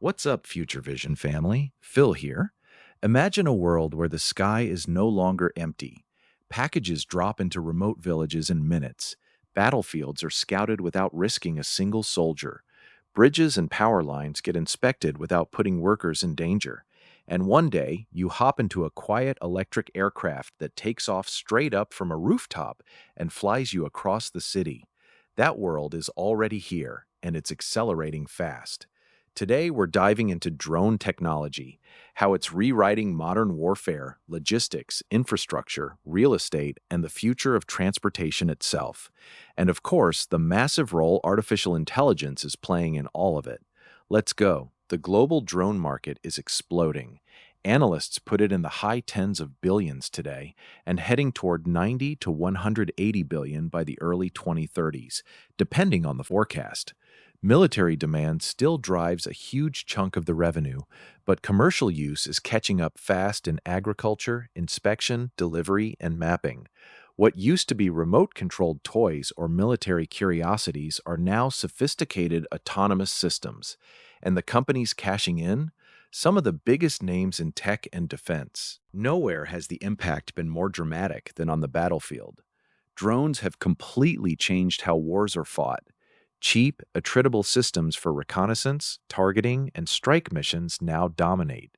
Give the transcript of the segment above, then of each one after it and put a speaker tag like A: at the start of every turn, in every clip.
A: What's up, Future Vision family? Phil here. Imagine a world where the sky is no longer empty. Packages drop into remote villages in minutes. Battlefields are scouted without risking a single soldier. Bridges and power lines get inspected without putting workers in danger. And one day, you hop into a quiet electric aircraft that takes off straight up from a rooftop and flies you across the city. That world is already here, and it's accelerating fast. Today, we're diving into drone technology, how it's rewriting modern warfare, logistics, infrastructure, real estate, and the future of transportation itself. And of course, the massive role artificial intelligence is playing in all of it. Let's go. The global drone market is exploding. Analysts put it in the high tens of billions today and heading toward 90 to 180 billion by the early 2030s, depending on the forecast. Military demand still drives a huge chunk of the revenue, but commercial use is catching up fast in agriculture, inspection, delivery, and mapping. What used to be remote controlled toys or military curiosities are now sophisticated autonomous systems. And the companies cashing in? Some of the biggest names in tech and defense. Nowhere has the impact been more dramatic than on the battlefield. Drones have completely changed how wars are fought. Cheap, attritable systems for reconnaissance, targeting, and strike missions now dominate.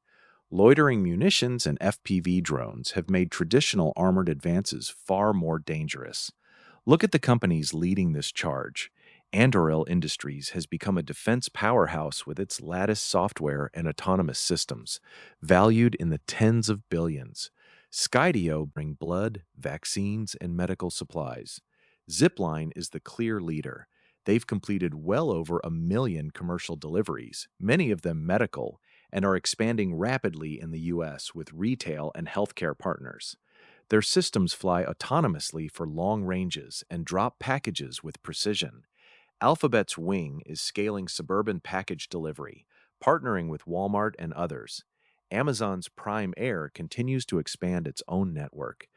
A: Loitering munitions and FPV drones have made traditional armored advances far more dangerous. Look at the companies leading this charge. Anduril Industries has become a defense powerhouse with its Lattice software and autonomous systems, valued in the tens of billions. Skydio bring blood, vaccines, and medical supplies. Zipline is the clear leader. They've completed well over 1 million commercial deliveries, many of them medical, and are expanding rapidly in the US with retail and healthcare partners. Their systems fly autonomously for long ranges and drop packages with precision. Alphabet's Wing is scaling suburban package delivery, partnering with Walmart and others. Amazon's Prime Air continues to expand its own network.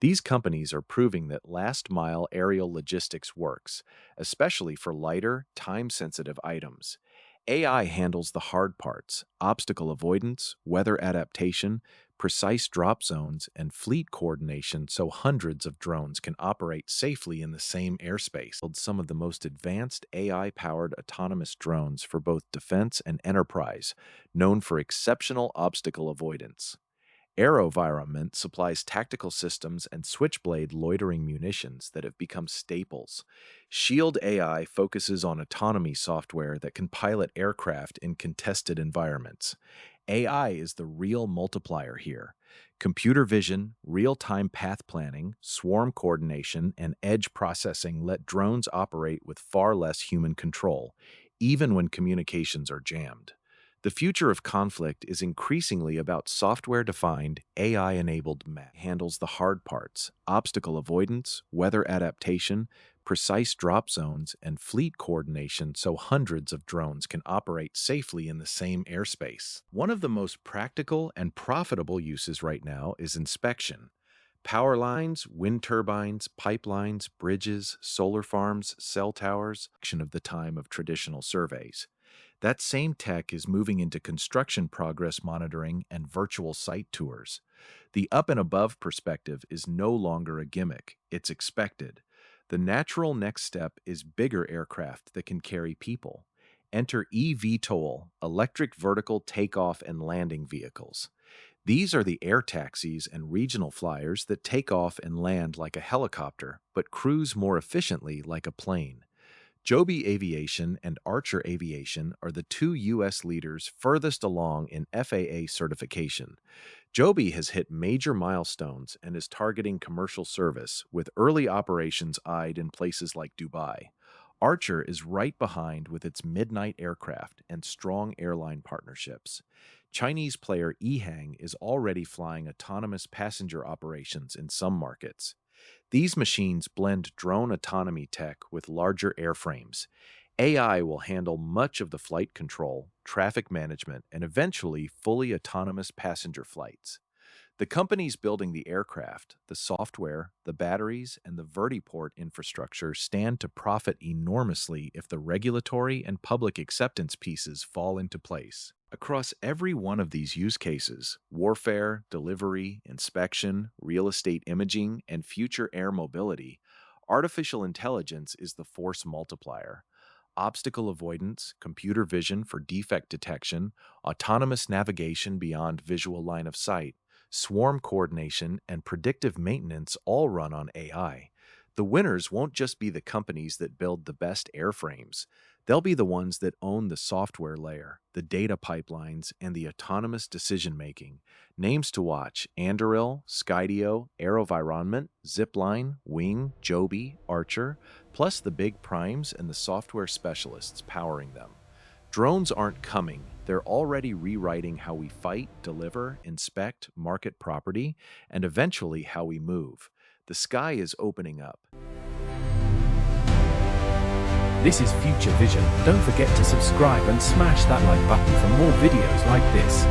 A: These companies are proving that last mile aerial logistics works, especially for lighter, time sensitive items. AI handles the hard parts: obstacle avoidance, weather adaptation, precise drop zones, and fleet coordination so hundreds of drones can operate safely in the same airspace. Build some of the most advanced AI powered autonomous drones for both defense and enterprise, known for exceptional obstacle avoidance. AeroVironment supplies tactical systems and switchblade loitering munitions that have become staples. Shield AI focuses on autonomy software that can pilot aircraft in contested environments. AI is the real multiplier here. Computer vision, real time path planning, swarm coordination, and edge processing let drones operate with far less human control, even when communications are jammed. The future of conflict is increasingly about software-defined, AI-enabled mech. Handles the hard parts: obstacle avoidance, weather adaptation, precise drop zones, and fleet coordination so hundreds of drones can operate safely in the same airspace. One of the most practical and profitable uses right now is inspection. Power lines, wind turbines, pipelines, bridges, solar farms, cell towers, action of the time of traditional surveys. That same tech is moving into construction progress monitoring and virtual site tours. The up and above perspective is no longer a gimmick, it's expected. The natural next step is bigger aircraft that can carry people. Enter eVTOL, electric vertical takeoff and landing vehicles. These are the air taxis and regional flyers that take off and land like a helicopter, but cruise more efficiently like a plane. Joby Aviation and Archer Aviation are the two U.S. leaders furthest along in FAA certification. Joby has hit major milestones and is targeting commercial service, with early operations eyed in places like Dubai. Archer is right behind with its midnight aircraft and strong airline partnerships. Chinese player EHang is already flying autonomous passenger operations in some markets. These machines blend drone autonomy tech with larger airframes. AI will handle much of the flight control, traffic management, and eventually fully autonomous passenger flights. The companies building the aircraft, the software, the batteries, and the vertiport infrastructure stand to profit enormously if the regulatory and public acceptance pieces fall into place. Across every one of these use cases, warfare, delivery, inspection, real estate imaging, and future air mobility, artificial intelligence is the force multiplier. Obstacle avoidance, computer vision for defect detection, autonomous navigation beyond visual line of sight, swarm coordination, and predictive maintenance all run on AI. The winners won't just be the companies that build the best airframes. They'll be the ones that own the software layer, the data pipelines, and the autonomous decision making. Names to watch: Anduril, Skydio, AeroVironment, Zipline, Wing, Joby, Archer, plus the big primes and the software specialists powering them. Drones aren't coming. They're already rewriting how we fight, deliver, inspect, market property, and eventually how we move. The sky is opening up.
B: This is Future Vision. Don't forget to subscribe and smash that like button for more videos like this.